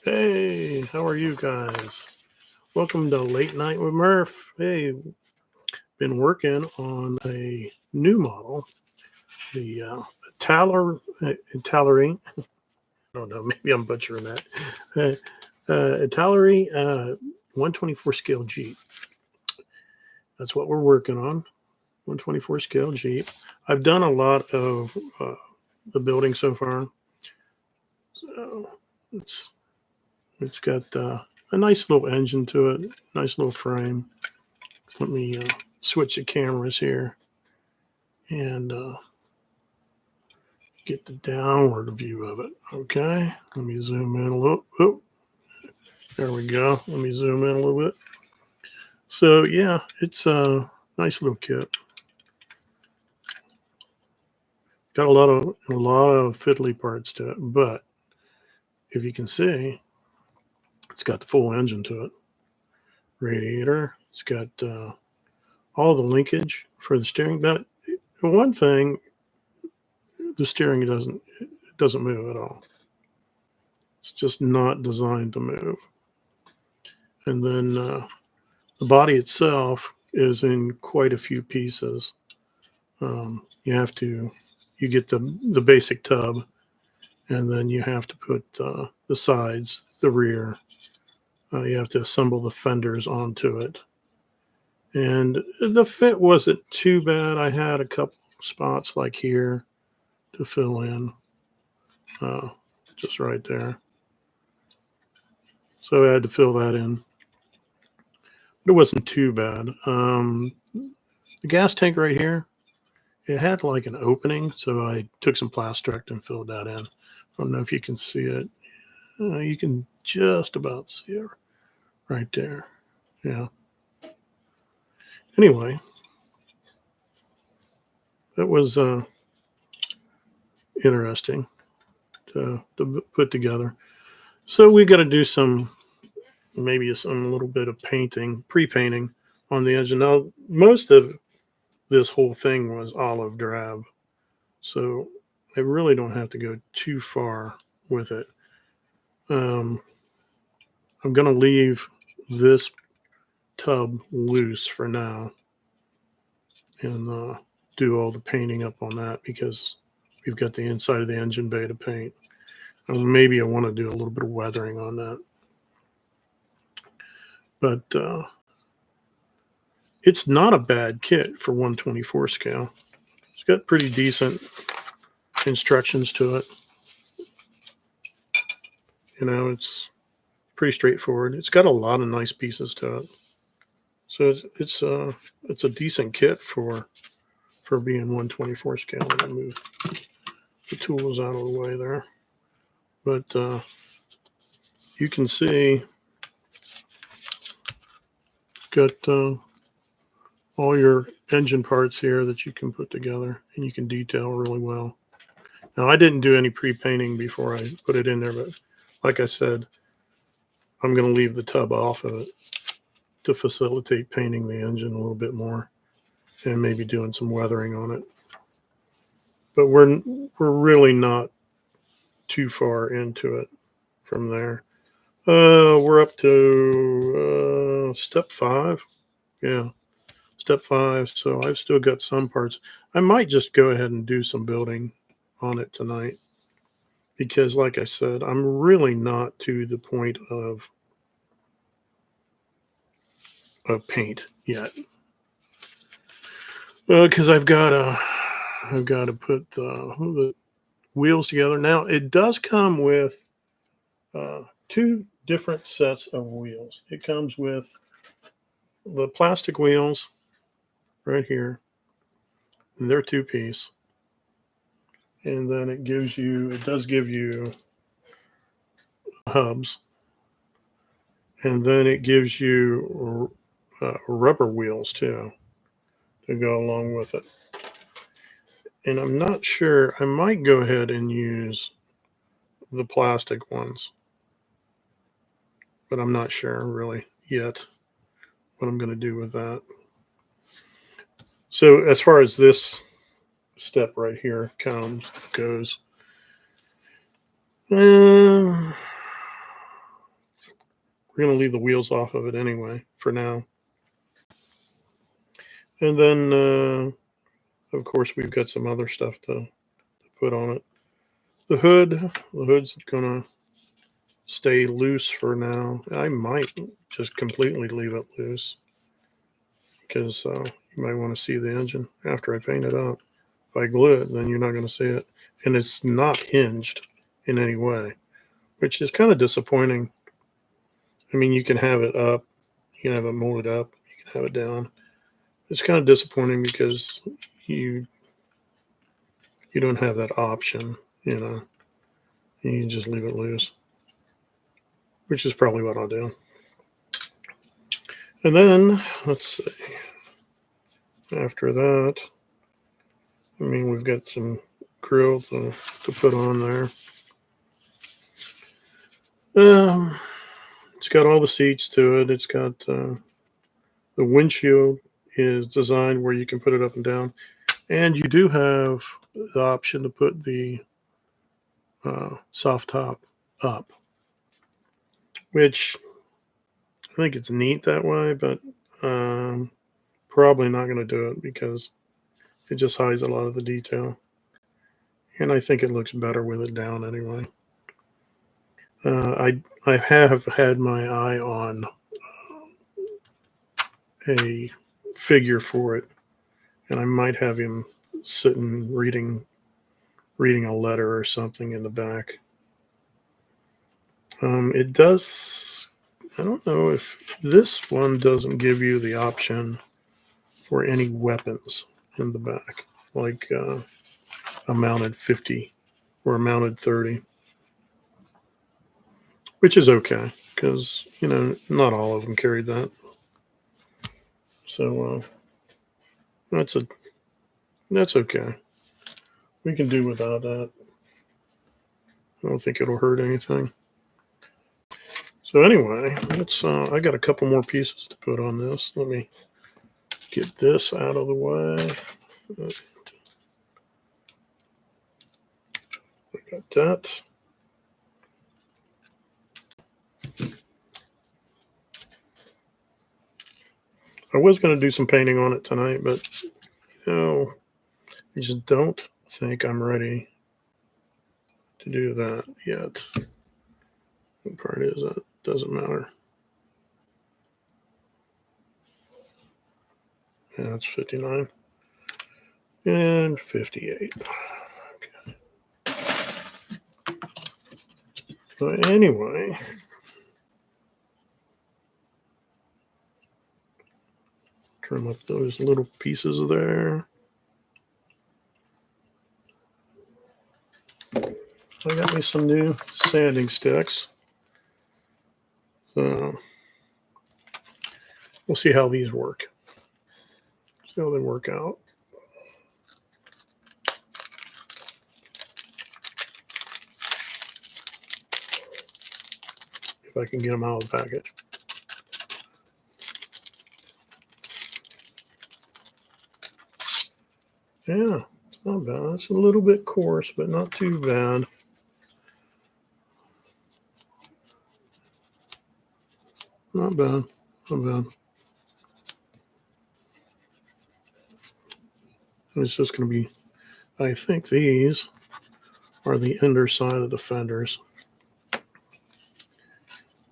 Hey, how are you guys? Welcome to Late Night with Murph. Hey, been working on a new model, the Italeri. I don't know, maybe I'm butchering that. Italeri 124 scale Jeep. That's what we're working on. 124 scale Jeep. I've done a lot of the building so far. So it's it's got a nice little engine to it, nice little frame. Let me switch the cameras here and get the downward view of it. Okay, let me zoom in a little. Oh, there we go. Let me zoom in a little bit. So yeah, it's a nice little kit. Got a lot of fiddly parts to it, but if you can see, it's got the full engine to it. Radiator. It's got all the linkage for the steering. But one thing, the steering doesn't move at all. It's just not designed to move. And then the body itself is in quite a few pieces. You get the basic tub, and then you have to put the sides, the rear. You have to assemble the fenders onto it. And the fit wasn't too bad. I had a couple spots like here to fill in, uh, just right there. So I had to fill that in. But it wasn't too bad. The gas tank right here, it had like an opening, so I took some Plastrect and filled that in. I don't know if you can see it. You can just about see it right there. Yeah. Anyway, that was interesting to put together. So we got to do maybe some little bit of painting, pre-painting on the engine. Now, most of this whole thing was olive drab, so I really don't have to go too far with it. I'm going to leave this tub loose for now and do all the painting up on that because we've got the inside of the engine bay to paint. And maybe I want to do a little bit of weathering on that. But it's not a bad kit for 124 scale. It's got pretty decent instructions to it. It's pretty straightforward. It's got a lot of nice pieces to it. So it's a decent kit for being 124 scale. I'm gonna move the tools out of the way there, but you can see it's got all your engine parts here that you can put together and you can detail really well. Now I didn't do any pre-painting before I put it in there, but like I said, I'm going to leave the tub off of it to facilitate painting the engine a little bit more and maybe doing some weathering on it. But we're really not too far into it from there. We're up to step 5. Yeah, step 5. So I've still got some parts. I might just go ahead and do some building on it tonight because, like I said, I'm really not to the point of paint yet. Because I've got to put the wheels together. Now it does come with 2 different sets of wheels. It comes with the plastic wheels right here, and they're 2-piece. And then it does give you hubs, and then it gives you rubber wheels too to go along with it. And I'm not sure. I might go ahead and use the plastic ones, but I'm not sure really yet what I'm going to do with that. So as far as this step right here goes, we're going to leave the wheels off of it anyway for now. And then, of course, we've got some other stuff to put on it. The hood's going to stay loose for now. I might just completely leave it loose because you might want to see the engine after I paint it up. If I glue it, then you're not going to see it. And it's not hinged in any way, which is kind of disappointing. I mean, you can have it up, you can have it molded up, you can have it down. It's kind of disappointing because you don't have that option, you know. You can just leave it loose, which is probably what I'll do. And then, let's see, after that, I mean, we've got some grill to put on there. It's got all the seats to it. It's got the windshield is designed where you can put it up and down. And you do have the option to put the soft top up, which I think it's neat that way, but probably not going to do it because it just hides a lot of the detail. And I think it looks better with it down anyway. I have had my eye on a figure for it, and I might have him sitting reading a letter or something in the back. It does. I don't know if this one doesn't give you the option for any weapons in the back, like a mounted 50 or a mounted 30, which is okay because, you know, not all of them carried that. So that's okay. We can do without that. I don't think it'll hurt anything. So anyway, let's. I got a couple more pieces to put on this. Let me get this out of the way. I got that. I was going to do some painting on it tonight, but you know, I just don't think I'm ready to do that yet. The part is that it doesn't matter. Yeah, that's 59 and 58. Okay. So anyway, trim up those little pieces there. I got me some new sanding sticks. So we'll see how these work. See how they work out. If I can get them out of the package. Yeah, it's not bad. It's a little bit coarse, but not too bad. Not bad. Not bad. It's just going to be, I think these are the underside of the fenders.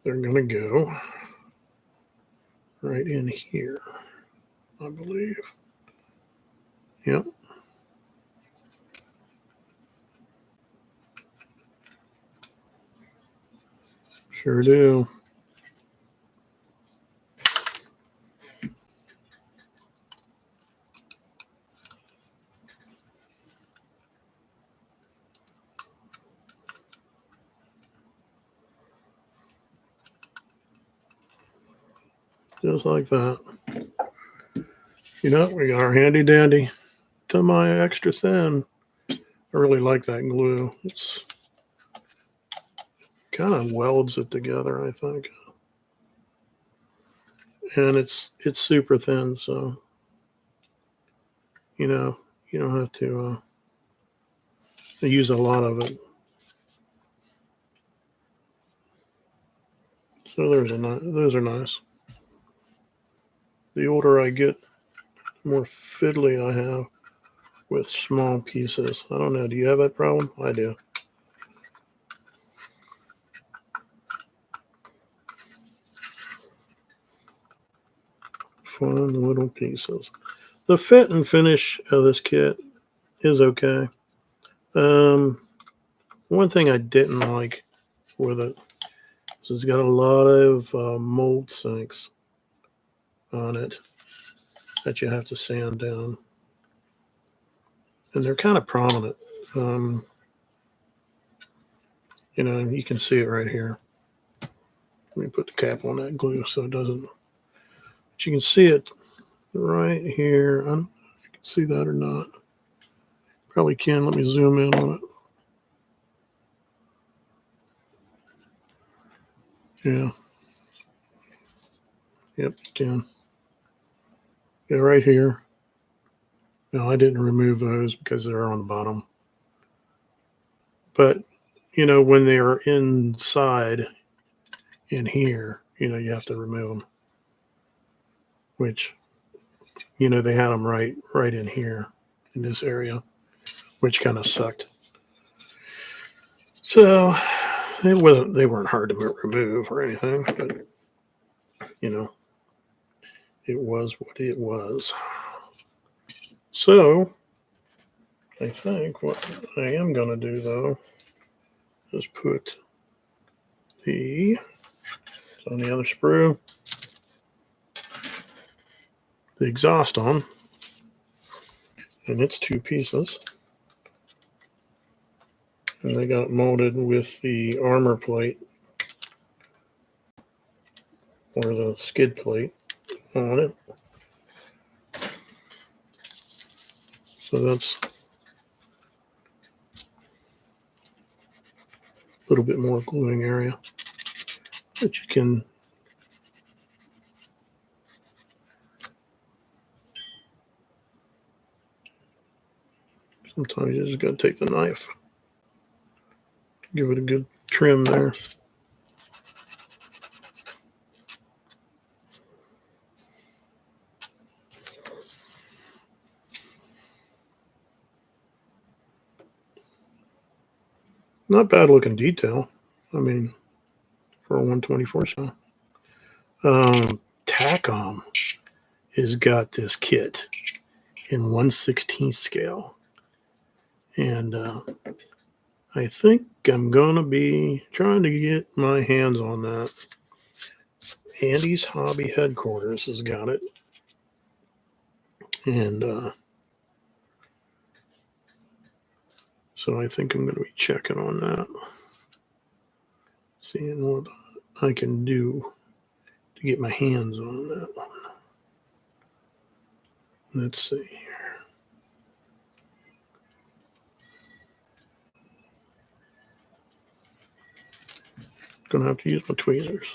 They're going to go right in here, I believe. Yep. Sure do. Just like that. You know, we got our handy dandy to my extra thin. I really like that glue. It's kind of welds it together, I think. And it's super thin, so you know, you don't have to use a lot of it. So those are nice. The older I get, the more fiddly I have with small pieces. I don't know. Do you have that problem? I do. Fun little pieces. The fit and finish of this kit is okay. One thing I didn't like with it is it's got a lot of mold sinks on it that you have to sand down. And they're kind of prominent. You know, you can see it right here. Let me put the cap on that glue so it doesn't. But you can see it right here. I don't know if you can see that or not. Probably can. Let me zoom in on it. Yeah. Yep, you can. Yeah, right here. No, I didn't remove those because they're on the bottom. But, you know, when they are inside in here, you know, you have to remove them. Which, you know, they had them right in here in this area, which kind of sucked. So they weren't hard to remove or anything, but you know, it was what it was. So I think what I am going to do though is put on the other sprue, the exhaust on, and it's 2 pieces. And they got molded with the armor plate or the skid plate on it. So that's a little bit more gluing area, but you can sometimes you just got to take the knife, give it a good trim there. Not bad looking detail. I mean, for a 124 cell. Tacom has got this kit in 1/16 scale. And I think I'm going to be trying to get my hands on that. Andy's Hobby Headquarters has got it. And so I think I'm going to be checking on that. Seeing what I can do to get my hands on that one. Let's see here. Gonna have to use my tweezers.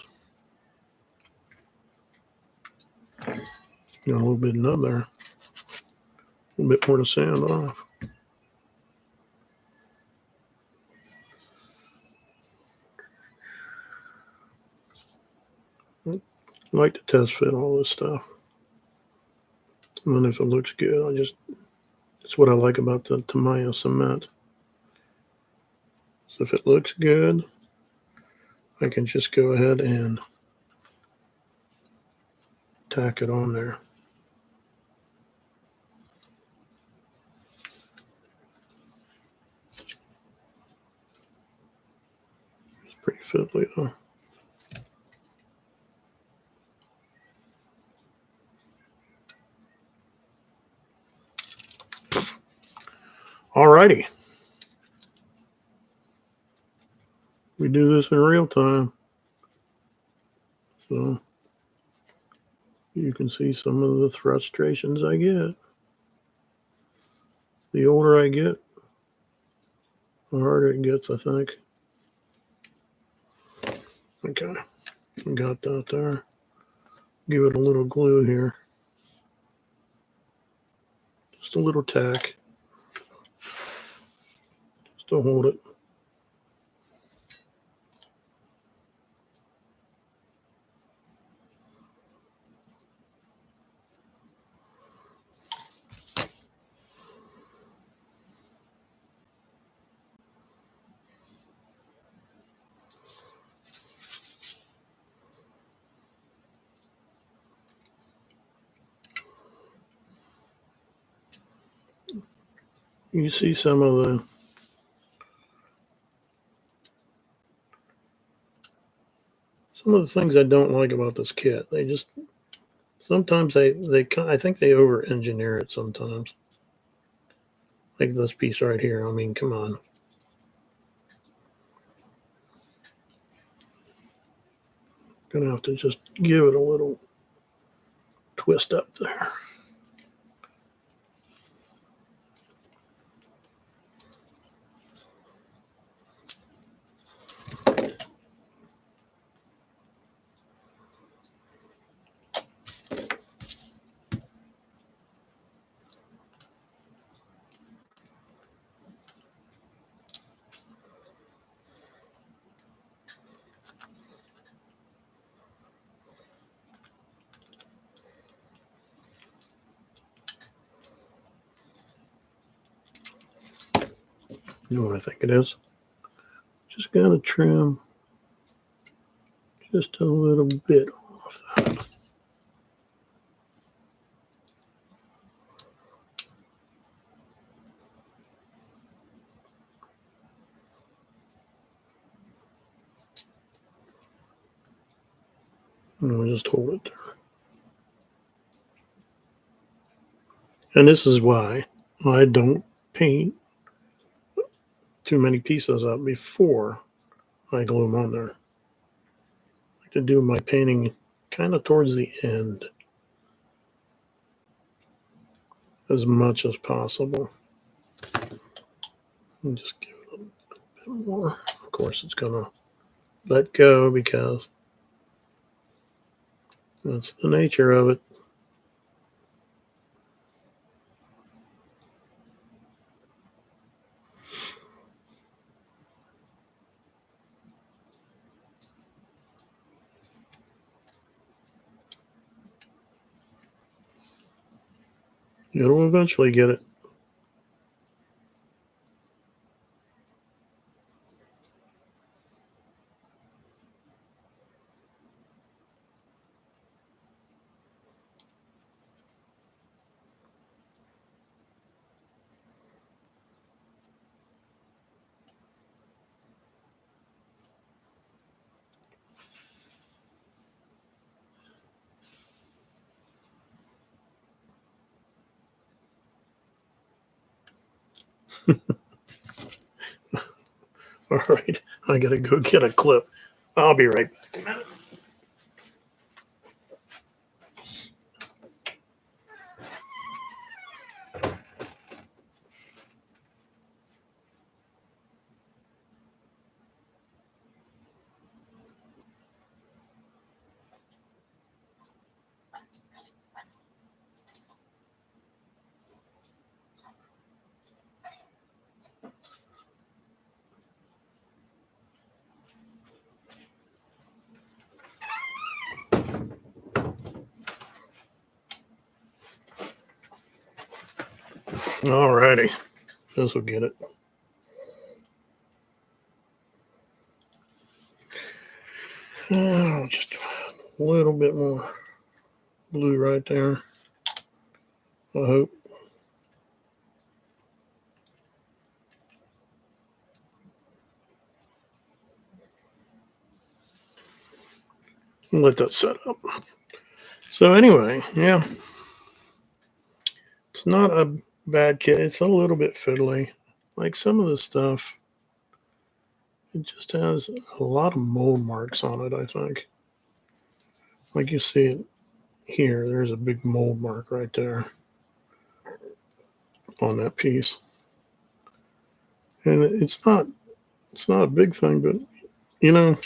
Got a little bit of nub there. A little bit more to sand off. I like to test fit all this stuff. And then if it looks good, it's what I like about the Tamayo cement. So if it looks good, I can just go ahead and tack it on there. It's pretty fiddly though. Alrighty. We do this in real time. So you can see some of the frustrations I get. The older I get, the harder it gets, I think. Okay, got that there. Give it a little glue here. Just a little tack. Just to hold it. you see some of the things I don't like about this kit. They just sometimes I think they over engineer it sometimes. Like this piece right here. I mean, come on. Gonna have to just give it a little twist up there. You know what I think it is? Just gotta trim just a little bit off that. And we'll just hold it there. And this is why I don't paint too many pieces up before I glue them on there. I like to do my painting kind of towards the end as much as possible. And just give it a bit more. Of course, it's going to let go because that's the nature of it. You'll eventually get it. All right, I gotta go get a clip. I'll be right back in a minute. All righty, this will get it. Oh, just a little bit more blue right there. I hope. Let that set up. So anyway, yeah, it's not a bad kit. It's a little bit fiddly. Like some of the stuff, it just has a lot of mold marks on it, I think. Like you see it here, there's a big mold mark right there on that piece. And it's not a big thing, but you know,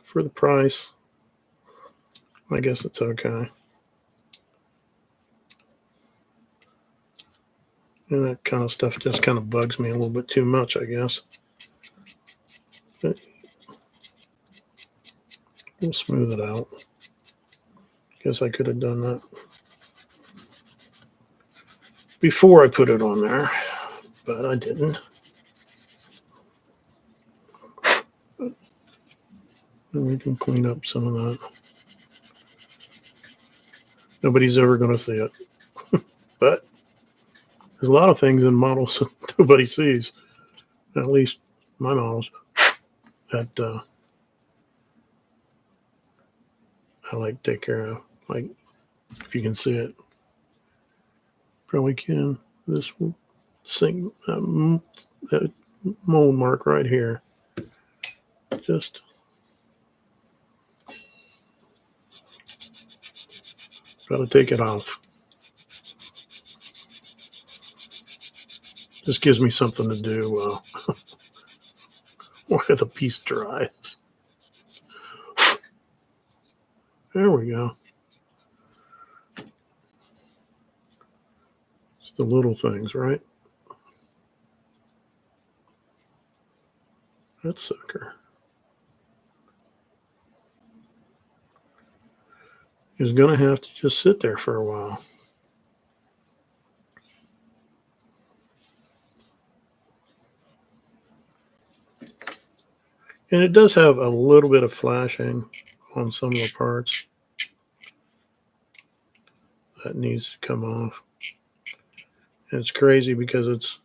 for the price, I guess it's okay. And that kind of stuff just kind of bugs me a little bit too much, I guess. But we'll smooth it out. Guess I could have done that before I put it on there, but I didn't. And we can clean up some of that. Nobody's ever going to see it. But there's a lot of things in models nobody sees, at least my models, that I like to take care of. Like, if you can see it, probably can. This thing, that mold mark right here. Just got to take it off. Just gives me something to do while the piece dries. There we go. It's the little things, right? That sucker is going to have to just sit there for a while. And it does have a little bit of flashing on some of the parts. That needs to come off. And it's crazy because it's,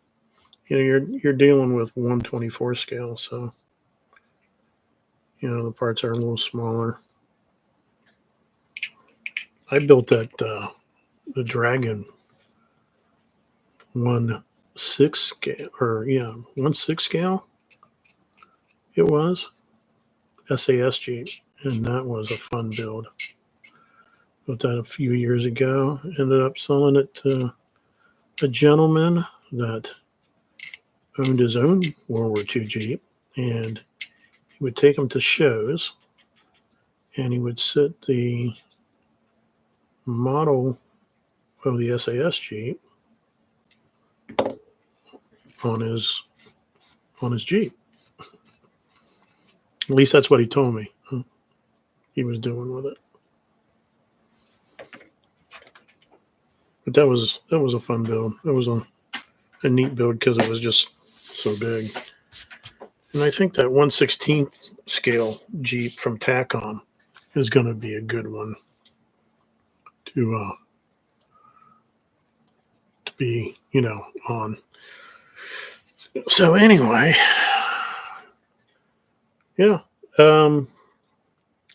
you're dealing with 1/24 scale, so the parts are a little smaller. I built that the Dragon 1/6 scale, or 1/6 scale. It was SAS Jeep, and that was a fun build. Built that a few years ago. Ended up selling it to a gentleman that owned his own World War II Jeep, and he would take them to shows, and he would sit the model of the SAS Jeep on his Jeep. At least that's what he told me he was doing with it. But that was a fun build. It was a neat build because it was just so big. And I think that 1/16 scale Jeep from Tacom is going to be a good one to be, on. So anyway, yeah,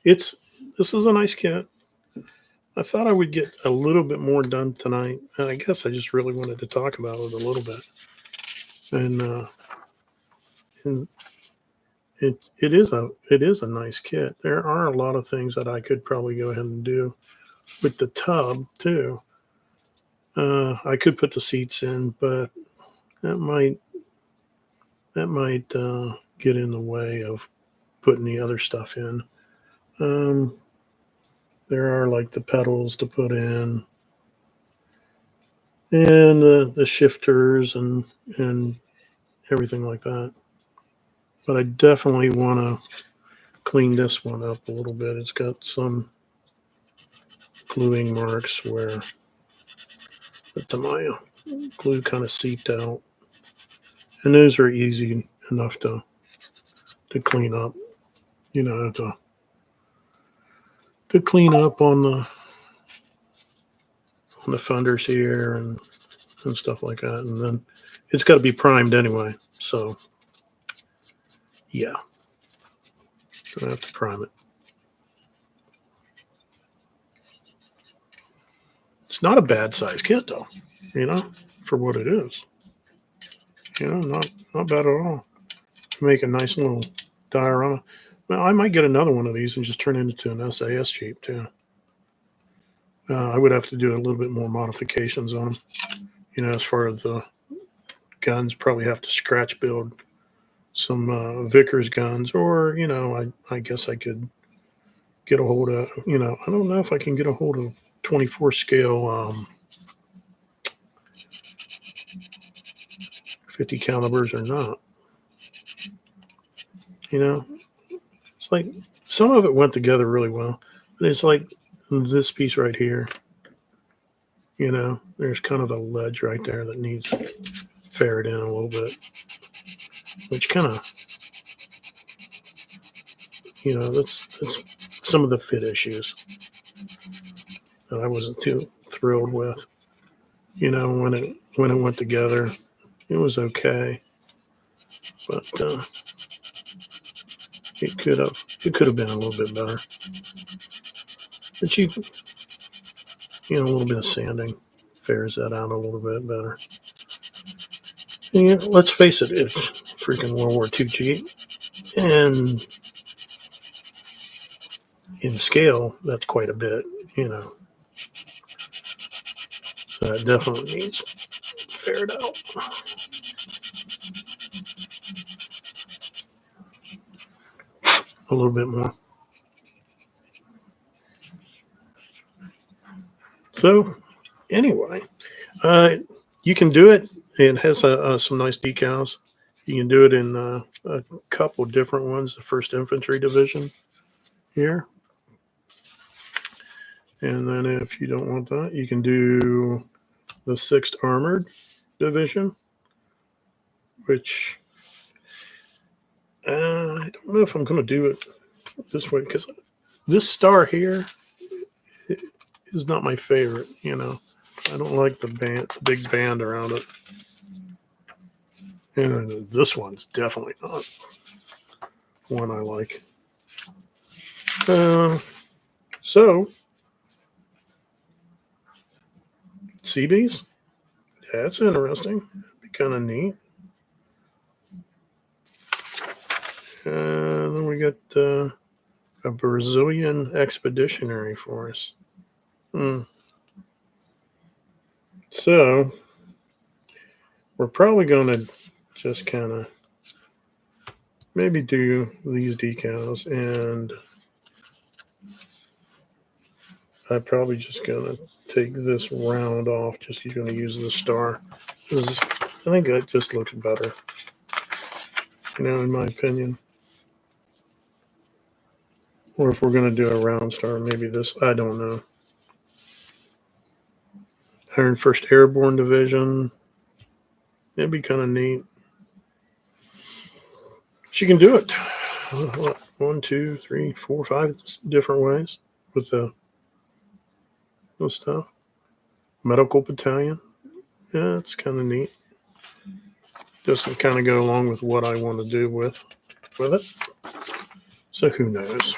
this is a nice kit. I thought I would get a little bit more done tonight, and I guess I just really wanted to talk about it a little bit. And it is a nice kit. There are a lot of things that I could probably go ahead and do with the tub too. I could put the seats in, but that might get in the way of putting the other stuff in. There are like the pedals to put in, and the shifters and everything like that. But I definitely want to clean this one up a little bit. It's got some gluing marks where the Tamiya glue kind of seeped out, and those are easy enough to clean up. To clean up on the fenders here and stuff like that, and then it's got to be primed anyway. So yeah, I have to prime it. It's not a bad size kit though, for what it is. Not bad at all. Make a nice little diorama. Well, I might get another one of these and just turn it into an SAS Jeep too. I would have to do a little bit more modifications on them. As far as the guns, probably have to scratch build some Vickers guns, or I guess I could get a hold of. I don't know if I can get a hold of 24 scale 50 calibers or not. It's like some of it went together really well, but it's like this piece right here. There's kind of a ledge right there that needs ferret in a little bit, which kind of, that's some of the fit issues that I wasn't too thrilled with. when it went together, it was okay, but it could have been a little bit better. But a little bit of sanding fares that out a little bit better. And let's face it, it's freaking World War II Jeep, and in scale, that's quite a bit, So that definitely needs fared out. A little bit more. So, anyway, you can do it. It has some nice decals. You can do it in a couple different ones. The 1st Infantry Division here. And then if you don't want that, you can do the 6th Armored Division, which I don't know if I'm going to do it this way, because this star here is not my favorite, I don't like the big band around it. And this one's definitely not one I like. So, CBs, that's interesting. That'd be kind of neat. And then we got a Brazilian Expeditionary Force. So, we're probably going to just kind of maybe do these decals, and I'm probably just going to take this round off, just going to use the star. I think that just looks better, in my opinion. Or if we're going to do a round star, maybe this, I don't know. 101st Airborne Division. It'd be kind of neat. She can do it. 1, 2, 3, 4, 5 different ways with the stuff. Medical Battalion. Yeah, it's kind of neat. Just to kind of go along with what I want to do with it. So who knows?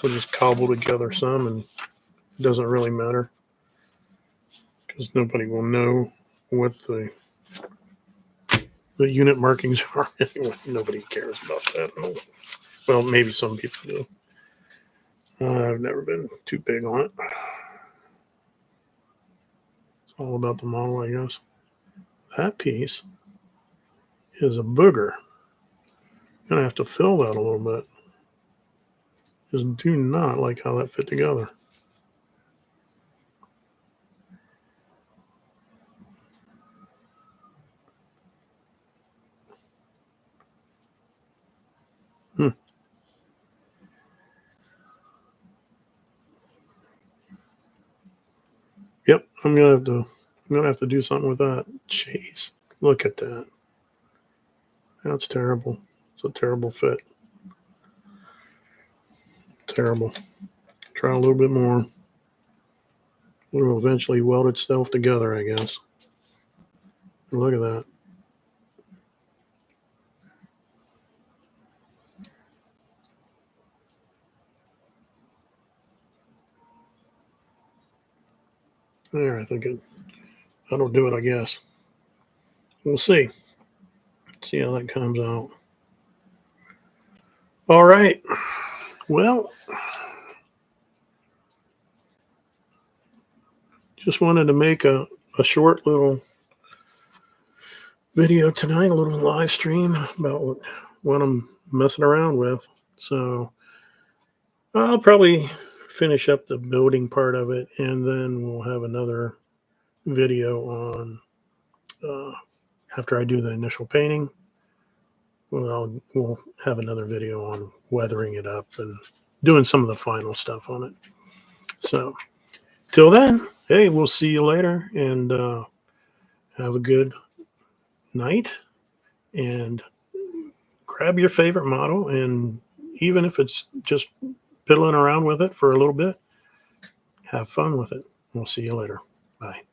We'll just cobble together some, and it doesn't really matter, because nobody will know what the unit markings are anyway. Nobody cares about that. Well, maybe some people do. I've never been too big on it. It's all about the model, I guess. That piece is a booger. I'm going to have to fill that a little bit. Just do not like how that fit together. Yep, I'm gonna have to do something with that. Jeez, look at that. That's terrible. It's a terrible fit. Terrible. Try a little bit more. It'll eventually weld itself together, I guess. Look at that. There, I think that'll do it, I guess. We'll see. See how that comes out. All right. Well, just wanted to make a short little video tonight, a little live stream about what I'm messing around with. So I'll probably finish up the building part of it, and then we'll have another video on after I do the initial painting. We'll have another video on weathering it up and doing some of the final stuff on it. So till then, hey, we'll see you later, and have a good night, and grab your favorite model, and even if it's just piddling around with it for a little bit, have fun with it. We'll see you later. Bye.